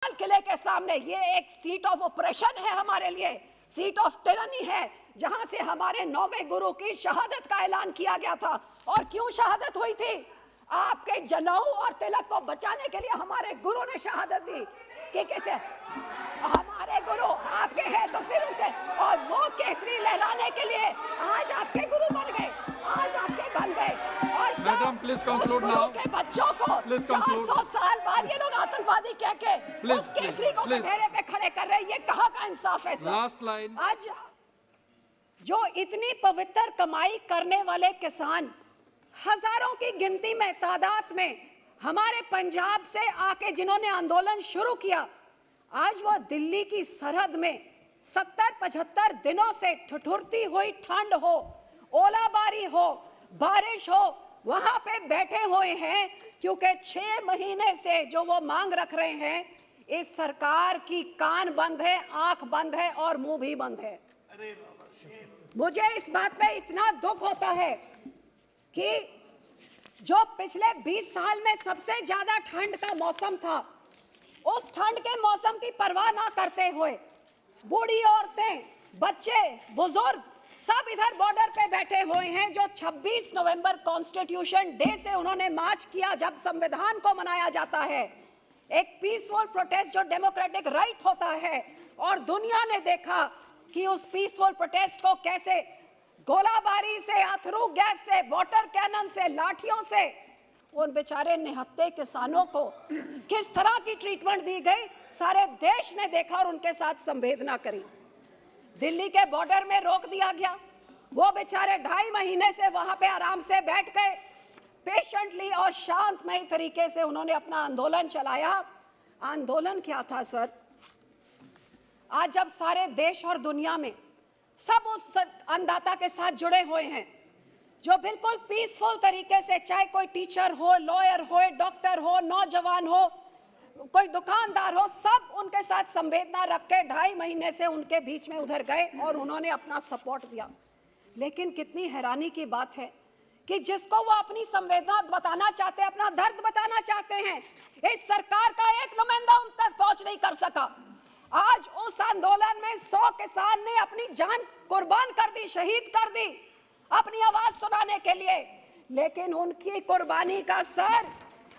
लाल किले के सामने ये एक सीट ऑफ ऑपरेशन है हमारे लिए, सीट ऑफ टिरनी है, जहां से हमारे 9वें गुरु की शहादत का ऐलान किया गया था। और क्यों शहादत हुई थी? आपके जनेऊ और तिलक को बचाने के लिए हमारे गुरु ने शहादत दी कि कैसे हमारे गुरु आपके हैं तो फिर उनके, और वो केसरी लहराने के लिए आज आपके गुरु बन गए, आज आपके बन गए। और मैडम प्लीज कंक्लूड नाउ। के बच्चों को 400 साल बाद ये लोग आतंकवादी कह के उस केसरी को घेरे पे खड़े कर रहे हैं। ये कहाँ का इंसाफ है सर? Last line. आज जो इतनी पवित्र कमाई करने वाले किसान हजारों की गिनती में, तादाद में हमारे पंजाब से आके जिन्होंने आंदोलन शुरू किया, आज वो दिल्ली की सरहद में 70-75 दिनों से ठिठुरती हुई ठंड हो, ओलाबारी हो, बारिश हो, वहां पे बैठे हुए हैं क्योंकि 6 महीने से जो वो मांग रख रहे हैं, इस सरकार की कान बंद है, आंख बंद है और मुंह भी बंद है। मुझे इस बात पे इतना दुख होता है कि जो पिछले 20 साल में सबसे ज्यादा ठंड का मौसम था, उस ठंड के मौसम की परवाह ना करते हुए बूढ़ी औरतें, बच्चे, बुजुर्ग सब इधर बॉर्डर पे बैठे हुए हैं। जो 26 नवंबर कॉन्स्टिट्यूशन डे से उन्होंने मार्च किया, जब संविधान को मनाया जाता है, एक पीसफुल प्रोटेस्ट जो डेमोक्रेटिक राइट होता है, और दुनिया ने देखा कि उस पीसफुल प्रोटेस्ट को कैसे गोलाबारी से, अथरू गैस से, वाटर कैनन से, लाठियों से उन बेचारे निहत्थे किसानों को किस तरह की ट्रीटमेंट दी गई, सारे देश ने देखा और उनके साथ संवेदना करी। दिल्ली के बॉर्डर में रोक दिया गया, वो बेचारे 2.5 महीने से वहां पे आराम से बैठ गए, पेशेंटली और शांतमय तरीके से उन्होंने अपना आंदोलन चलाया। आंदोलन क्या था सर? आज जब सारे देश और दुनिया में सब उस अन्नदाता के साथ जुड़े हुए हैं जो बिल्कुल पीसफुल तरीके से, चाहे कोई टीचर हो, लॉयर हो, डॉक्टर हो, नौजवान हो, कोई दुकानदार हो, सब उनके साथ संवेदना रख के 2.5 महीने से उनके बीच में उधर गए और उन्होंने अपना सपोर्ट दिया। लेकिन कितनी हैरानी की बात है कि जिसको वो अपनी संवेदना बताना चाहते हैं, अपना दर्द बताना चाहते हैं, इस सरकार का एक नुमाइंदा उन तक पहुंच नहीं कर सका। आज उस आंदोलन में 100 किसान ने अपनी जान कुर्बान कर दी, शहीद कर दी अपनी आवाज सुनाने के लिए। लेकिन उनकी कुर्बानी का सर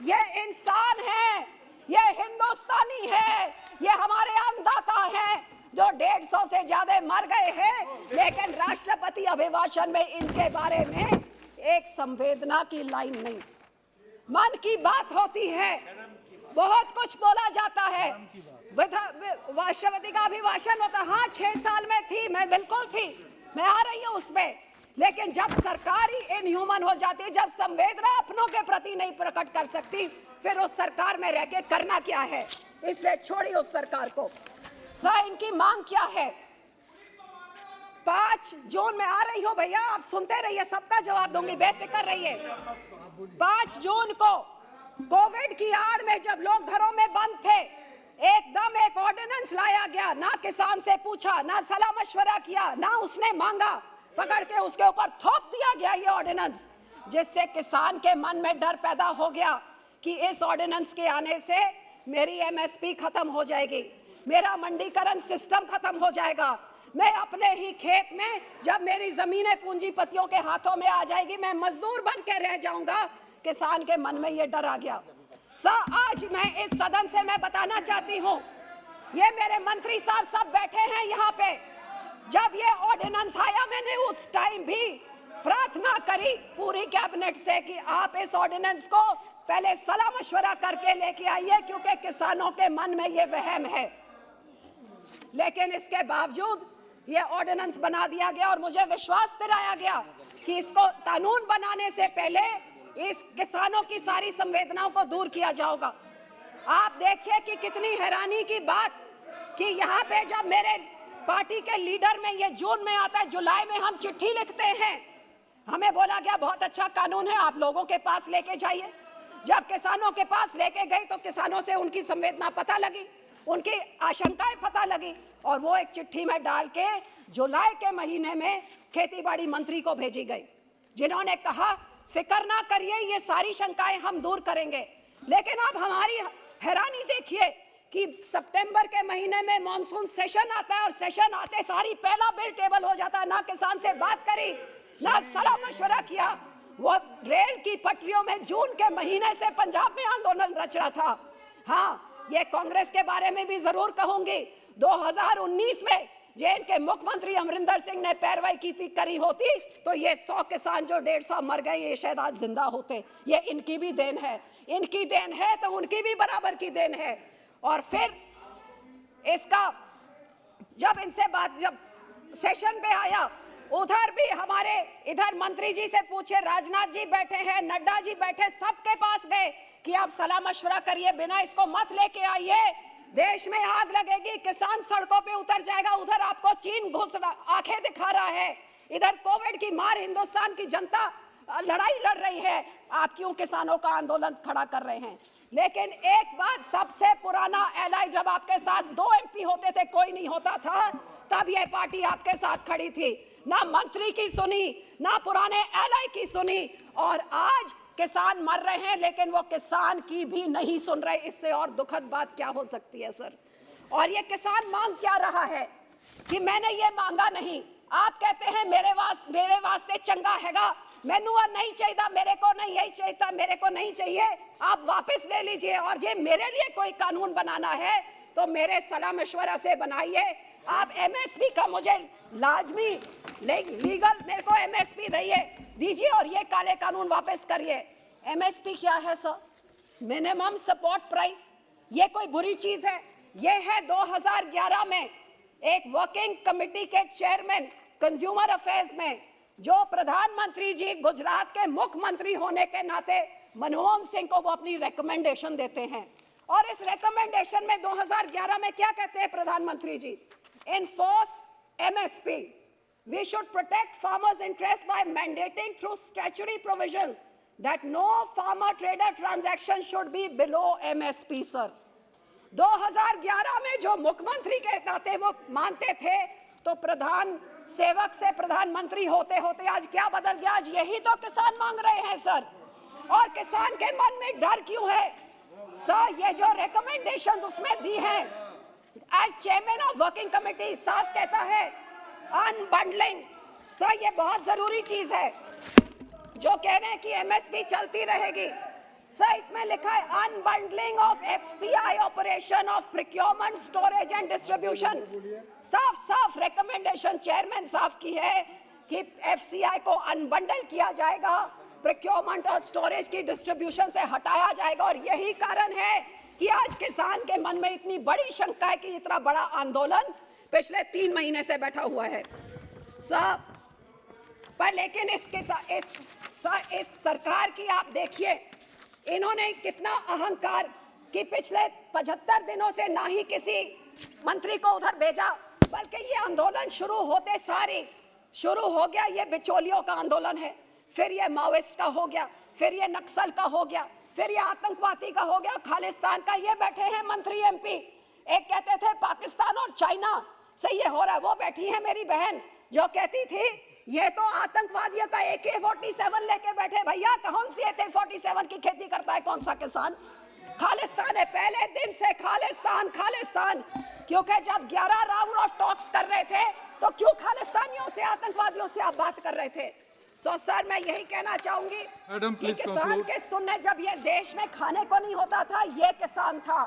ये इंसान है, ये हिंदुस्तानी है, ये हमारे अन्नदाता हैं जो 150 से ज्यादा मर गए हैं, लेकिन राष्ट्रपति अभिभाषण में इनके बारे में एक संवेदना की लाइन नहीं। मन की बात होती है, बहुत कुछ बोला जाता है, राष्ट्रपति का अभिभाषण होता। हाँ, 6 साल में थी मैं, बिल्कुल थी, मैं आ रही हूँ उसमें। लेकिन जब सरकार ही इनह्यूमन हो जाती है, जब संवेदना अपनों के प्रति नहीं प्रकट कर सकती, फिर उस सरकार में रह के करना क्या है? इसलिए छोड़िए उस सरकार को। सर, इनकी मांग क्या है? 5 जून में आ रही हो भैया, आप सुनते रहिए, सबका जवाब दूंगी, बेफिक्र रहिए। 5 जून को कोविड की आड़ में जब लोग घरों में बंद थे, एकदम एक ऑर्डिनेंस लाया गया, ना किसान से पूछा, ना सलाह मशवरा किया, ना उसने मांगा, पकड़ के उसके ऊपर थोप दिया गया ये ऑर्डिनेंस, जिससे किसान के मन में डर पैदा हो गया कि इस ऑर्डिनेंस के आने से मेरी एमएसपी खत्म हो जाएगी, मेरा मंडीकरण सिस्टम खत्म हो जाएगा, मैं अपने ही खेत में जब मेरी जमीनें पूंजीपतियों के हाथों में आ जाएगी, मैं मजदूर बन के रह जाऊंगा। किसान के मन में ये डर आ गया। सर, आज मैं इस सदन से मैं बताना चाहती हूँ, ये मेरे मंत्री साहब सब बैठे हैं यहाँ पे, जब ये ऑर्डिनेंस आया मैंने उस टाइम भी प्रार्थना करी पूरी कैबिनेट से कि आप इस ऑर्डिनेंस को पहले सलाह मशवरा करके लेके आइए, क्योंकि किसानों के मन में ये वहम है। लेकिन इसके बावजूद ये ऑर्डिनेंस बना दिया गया और मुझे विश्वास दिलाया गया कि इसको कानून बनाने से पहले इस किसानों की सारी संवेदनाओं को दूर किया जाएगा। आप देखिए कि कितनी हैरानी की बात कि यहाँ पे जब मेरे पार्टी के लीडर में ये जून में आता है, जुलाई में हम चिट्ठी लिखते हैं, हमें बोला गया बहुत अच्छा कानून है, आप लोगों के पास लेके जाइए। जब किसानों के पास लेके गई तो किसानों से उनकी संवेदना पता लगी, उनकी आशंकाएं पता लगी, और वो एक चिट्ठी में डाल के जुलाई के महीने में खेतीबाड़ी मंत्री को भेजी गई, जिन्होंने कहा फिक्र ना करिए, ये सारी शंकाएं हम दूर करेंगे। लेकिन अब हमारी हैरानी देखिए कि सितंबर के महीने में मॉनसून सेशन आता है और सेशन आते सारी पहला बिल टेबल हो जाता है। ना किसान से बात करी, ना सलाह मशवरा किया। वो रेल की पटरियों में जून के महीने से पंजाब में आंदोलन रच रहा था। हाँ, ये कांग्रेस के बारे में भी जरूर कहूंगी। 2019 में जेएन के मुख्यमंत्री अमरिंदर सिंह ने पैरवाई करी होती तो ये 100 किसान जो 150 मर गए ये शायद आज जिंदा होते। ये इनकी भी देन है, इनकी देन है तो उनकी भी बराबर की देन है। और फिर इसका जब सेशन पे आया, उधर भी हमारे इधर मंत्री जी से पूछे, राजनाथ जी बैठे हैं, नड्डा जी बैठे, सबके पास गए कि आप सलाह मशवरा करिए, बिना इसको मत लेके आइए, देश में आग लगेगी, किसान सड़कों पे उतर जाएगा। उधर आपको चीन आंखें दिखा रहा है, इधर कोविड की मार हिंदुस्तान की जनता लड़ाई लड़ रही है, आप क्यों किसानों का आंदोलन खड़ा कर रहे हैं? लेकिन एक बात, सबसे पुराना एलआई जब आपके साथ 2 एमपी होते थे, कोई नहीं होता था, तब यह पार्टी आपके साथ खड़ी थी। ना मंत्री की सुनी, ना पुराने एलआई की सुनी, और आज किसान मर रहे हैं लेकिन वो किसान की भी नहीं सुन रहे। इससे और दुखद बात क्या हो सकती है सर? और ये किसान मांग क्या रहा है कि मैंने ये मांगा नहीं। आप कहते हैं मेरे वास्ते चंगा हैगा, मैनू नहीं चाहिए, मेरे को नहीं यही चाहिए, मेरे को नहीं चाहिए, आप वापस ले लीजिए। और ये मेरे लिए कोई कानून बनाना है तो मेरे सलाह मशवरा से बनाइए। आप एमएसपी का मुझे लाजमी लीगल मेरे को एमएसपी दीजिए और ये काले कानून वापस करिए। एमएसपी क्या है सर? Minimum support price. ये कोई बुरी चीज है? ये है 2011 में एक वर्किंग कमेटी के चेयरमैन कंज्यूमर अफेयर्स में, जो प्रधानमंत्री जी गुजरात के मुख्यमंत्री होने के नाते मनमोहन सिंह को वो अपनी रिकमेंडेशन देते हैं। और इस रिकमेंडेशन में 2011 में क्या कहते हैं प्रधानमंत्री जी? Enforce MSP. We should protect farmers' interests by mandating through statutory provisions that no farmer-trader transaction should be below MSP, sir. 2011 में जो मुख्यमंत्री के नाते वो मानते थे, तो प्रधान सेवक से प्रधानमंत्री होते होते आज क्या बदल गया? आज यही तो किसान मांग रहे हैं सर। और किसान के मन में डर क्यों है सर? ये जो रिकमेंडेशन उसमें दी है, as chairman of working committee साफ कहता है अनबंडलिंग। सर ये बहुत जरूरी चीज है जो कह रहे हैं कि एमएसपी चलती रहेगी। सर इसमें लिखा है unbundling of FCI operation of procurement, storage and distribution. साफ रिकमेंडेशन चेयरमैन साफ की है कि एफसीआई को अनबंडल किया जाएगा, प्रोक्योरमेंट और स्टोरेज की डिस्ट्रीब्यूशन से हटाया जाएगा। और यही कारण है कि आज किसान के मन में इतनी बड़ी शंका है कि इतना बड़ा आंदोलन पिछले 3 महीने से बैठा हुआ है साहब। पर लेकिन इस सरकार की आप देखिए, इन्होंने कितना अहंकार कि पिछले 75 दिनों से ना ही किसी मंत्री को उधर भेजा, बल्कि ये आंदोलन शुरू होते सारे शुरू हो गया, ये बिचौलियों का आंदोलन है, फिर ये माओइस्ट का हो गया, फिर ये नक्सल का हो गया, फिर ये आतंकवादी का हो गया, खालिस्तान का। ये बैठे हैं मंत्री एमपी, एक कहते थे पाकिस्तान और चाइना से ये हो रहा है। वो बैठी है मेरी बहन जो कहती थी ये तो आतंकवादियों का AK-47 लेके बैठे। भैया कौन सी AK-47 की खेती करता है कौन सा किसान? खालिस्तान है, पहले दिन से खालिस्तान। क्योंकि जब 11 राउंड ऑफ टॉक्स कर रहे थे तो क्यों खालिस्तानियों से, आतंकवादियों से आप बात कर रहे थे? सर मैं यही कहना चाहूंगी कि किसान के सुनने जब ये देश में खाने को नहीं होता था, ये किसान था।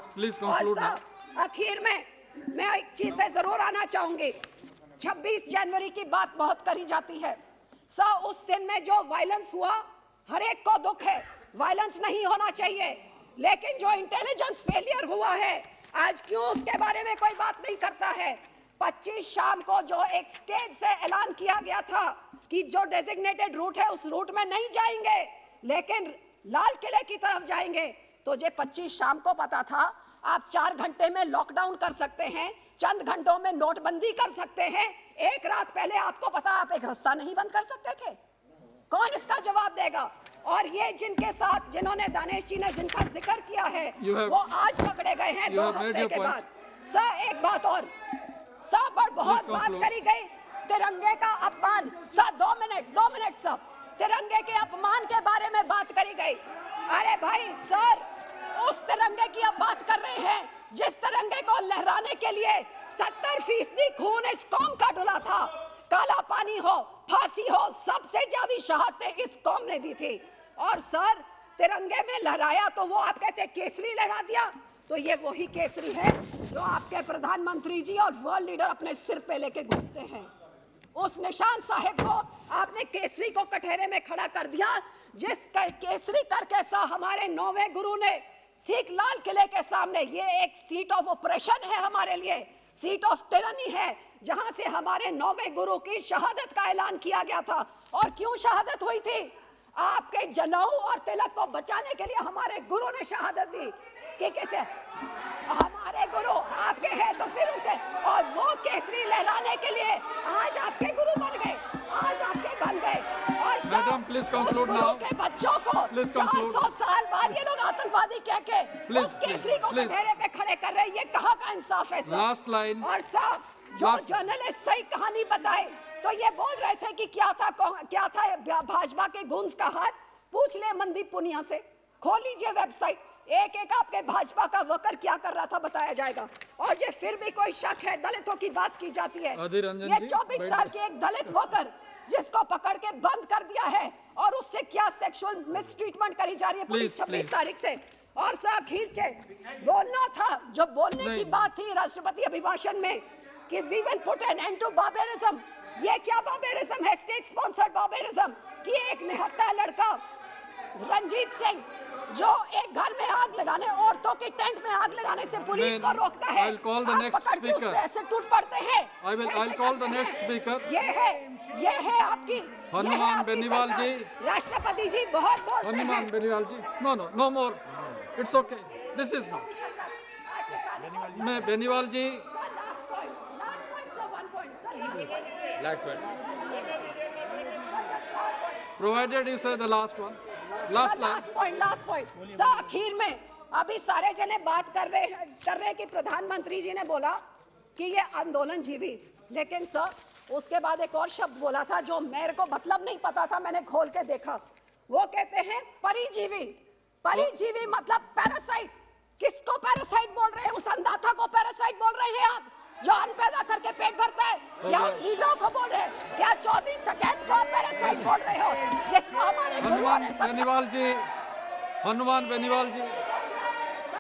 और सर आखिर में मैं एक चीज पे जरूर आना चाहूंगी, 26 जनवरी की बात बहुत करी जाती है सर। उस दिन में जो वायलेंस हुआ, हर एक को दुख है, वायलेंस नहीं होना चाहिए, लेकिन जो इंटेलिजेंस फेलियर हुआ है आज क्यों उसके बारे में कोई बात नहीं करता है? 25 शाम को जो एक स्टेज से ऐलान किया गया था कि जो डेजिग्नेटेड रूट है उस रूट में नहीं जाएंगे लेकिन लाल किले की तरफ जाएंगे, तो ये 25 शाम को पता था आप 4 घंटे में लॉकडाउन कर सकते हैं, चंद घंटों में नोटबंदी कर सकते हैं। एक रात पहले आपको पता आप एक रास्ता नहीं बंद कर सकते थे? कौन इसका जवाब देगा? और ये जिनके साथ जिन्होंने दानेश जी ने जिनका जिक्र किया है वो आज पकड़े गए हैं 2 हफ्ते के बाद। सर एक बात और, सर बहुत बात करी गई तिरंगे का अपमान। सर 2 मिनट सर, तिरंगे के अपमान के बारे में बात करी गई। अरे भाई सर, उस तिरंगे की आप बात कर रहे हैं जिस तिरंगे को लहराने के लिए 70% खून इस कौम का डुला था, काला पानी हो, फांसी हो, सबसे ज्यादा शहादतें इस कौम ने दी थी। और सर, तिरंगे में लहराया तो वो आप कहते केसरी लहरा दिया, तो ये वही केसरी है जो आपके प्रधानमंत्री जी और वर्ल्ड लीडर अपने सिर पे लेके घूमते हैं। उस निशान साहिब को आपने केसरी को कटहरे में खड़ा कर दिया, जिस केसरी करके सा हमारे 9वें गुरु ने ठीक लाल किले के सामने, ये एक सीट ऑफ ऑपरेशन है हमारे लिए, सीट ऑफ टिरनी है, जहां से हमारे 9वें गुरु की शहादत का ऐलान किया गया था। और क्यों शहादत हुई थी? आपके जनेऊ और तिलक को बचाने के लिए हमारे गुरु ने शहादत दी कि कैसे हमारे गुरु आपके हैं तो फिर उनके, और वो केसरी लहराने के लिए आज आपके गुरु बन गए, आज आपके बन गए। और मैडम प्लीज कंक्लूड नाउ, के बच्चों को 400 साल बाद ये लोग आतंकवादी कह के उस केसरी को कटहरे पे खड़े कर रहे हैं, ये कहाँ का इंसाफ है सर? Last line. और साहब, जो जर्नलिस्ट सही कहानी बताए तो ये बोल रहे थे कि क्या था भाजपा के गुंज का हाथ, पूछ ले मनदीप पुनिया से, खोल लीजिए वेबसाइट, एक एक आपके भाजपा का वर्कर क्या कर रहा था बताया जाएगा। और ये फिर भी कोई शक है, दलितों की बात की जाती है, ये 24 साल के एक दलित वर्कर जिसको पकड़ के बंद कर दिया है और उससे क्या सेक्सुअल मिसट्रीटमेंट करी जा रही है पुलिस 26 तारीख से। और सर, आखिर से बोलना था, जो बोलने की बात थी राष्ट्रपति अभिभाषण में कि we will put an end to barbarism, ये क्या बार्बेरिज्म है? स्टेट स्पॉन्सर्ड बार्बेरिज्म कि एक निहत्था लड़का रंजीत सिंह जो एक घर में आग लगाने, औरतों के टेंट में आग लगाने से पुलिस को रोकता है, I'll call the next speaker. ऐसे टूट पड़ते हैं। I'll call the next speaker. ये है आपकी हनुमान बेनीवाल जी। राष्ट्रपति जी बहुत बोलते हैं। हनुमान बेनीवाल जी, no more, it's okay, this is not। मैं बेनीवाल जी, provided you say the last one, last point। Sir, आखिर में अभी सारे जने बात कर रहे हैं कि प्रधानमंत्री जी ने बोला कि ये आंदोलन जीवी, लेकिन सर उसके बाद एक और शब्द बोला था जो मेरे को मतलब नहीं पता था, मैंने खोल के देखा। वो कहते हैं परिजीवी। परिजीवी मतलब पैरासाइट। किसको पैरासाइट बोल रहे हैं? उस अंधाथा को पैरासाइट बोल रहे हैं आप, जो अन्न पैदा करके पेट भरता है? क्या लीडरों को बोल रहे हैं? क्या चौधरी तकैत को पैरासाइट बोल रहे हो, जिसको हमारे गुरुओं ने हनुमान बेनीवाल जी,